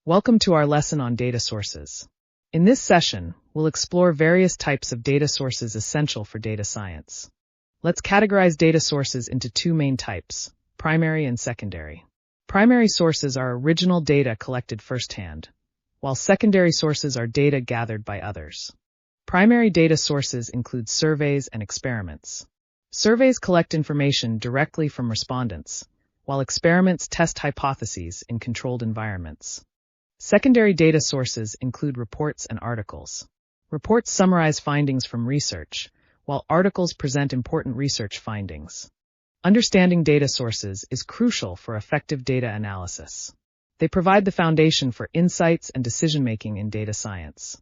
Welcome to our lesson on data sources. In this session, we'll explore various types of data sources essential for data science. Let's categorize data sources into two main types, primary and secondary. Primary sources are original data collected firsthand, while secondary sources are data gathered by others. Primary data sources include surveys and experiments. Surveys collect information directly from respondents, while experiments test hypotheses in controlled environments. Secondary data sources include reports and articles. Reports summarize findings from research, while articles present important research findings. Understanding data sources is crucial for effective data analysis. They provide the foundation for insights and decision-making in data science.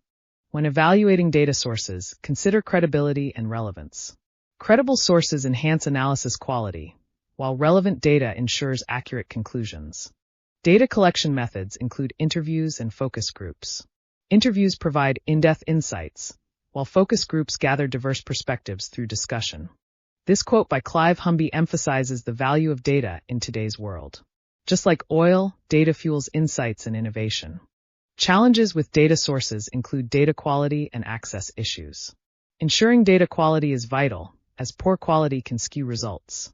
When evaluating data sources, consider credibility and relevance. Credible sources enhance analysis quality, while relevant data ensures accurate conclusions. Data collection methods include interviews and focus groups. Interviews provide in-depth insights, while focus groups gather diverse perspectives through discussion. This quote by Clive Humby emphasizes the value of data in today's world. Just like oil, data fuels insights and innovation. Challenges with data sources include data quality and access issues. Ensuring data quality is vital, as poor quality can skew results.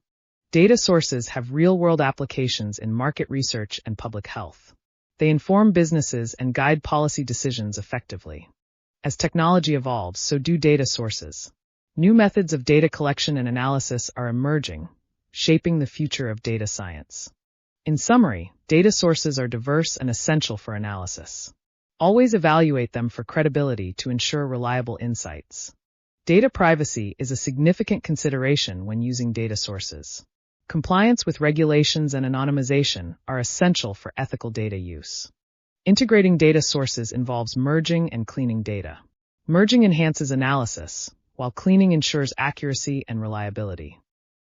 Data sources have real-world applications in market research and public health. They inform businesses and guide policy decisions effectively. As technology evolves, so do data sources. New methods of data collection and analysis are emerging, shaping the future of data science. In summary, data sources are diverse and essential for analysis. Always evaluate them for credibility to ensure reliable insights. Data privacy is a significant consideration when using data sources. Compliance with regulations and anonymization are essential for ethical data use. Integrating data sources involves merging and cleaning data. Merging enhances analysis, while cleaning ensures accuracy and reliability.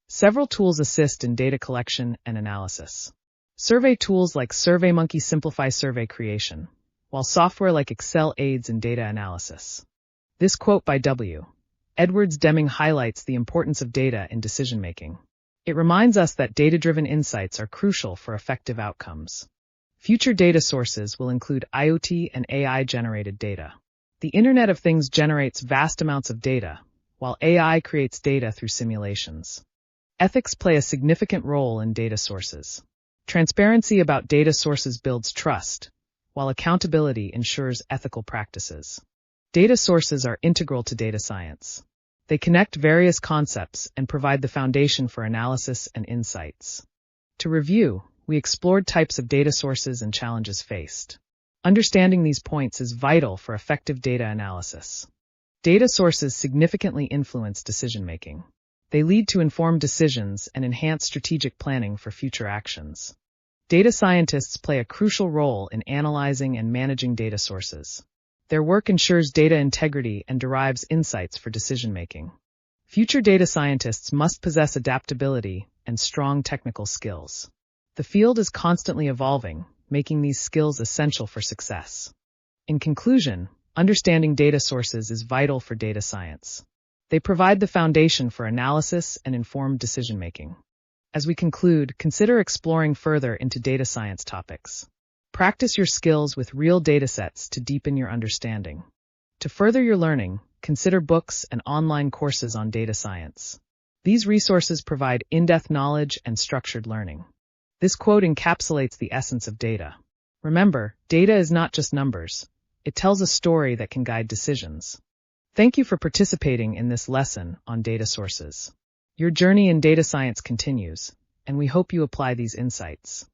Several tools assist in data collection and analysis. Survey tools like SurveyMonkey simplify survey creation, while software like Excel aids in data analysis. This quote by W. Edwards Deming highlights the importance of data in decision-making. It reminds us that data-driven insights are crucial for effective outcomes. Future data sources will include IoT and AI-generated data. The Internet of Things generates vast amounts of data, while AI creates data through simulations. Ethics play a significant role in data sources. Transparency about data sources builds trust, while accountability ensures ethical practices. Data sources are integral to data science. They connect various concepts and provide the foundation for analysis and insights. To review, we explored types of data sources and challenges faced. Understanding these points is vital for effective data analysis. Data sources significantly influence decision-making. They lead to informed decisions and enhance strategic planning for future actions. Data scientists play a crucial role in analyzing and managing data sources. Their work ensures data integrity and derives insights for decision-making. Future data scientists must possess adaptability and strong technical skills. The field is constantly evolving, making these skills essential for success. In conclusion, understanding data sources is vital for data science. They provide the foundation for analysis and informed decision-making. As we conclude, consider exploring further into data science topics. Practice your skills with real datasets to deepen your understanding. To further your learning, consider books and online courses on data science. These resources provide in-depth knowledge and structured learning. This quote encapsulates the essence of data. Remember, data is not just numbers. It tells a story that can guide decisions. Thank you for participating in this lesson on data sources. Your journey in data science continues, and we hope you apply these insights.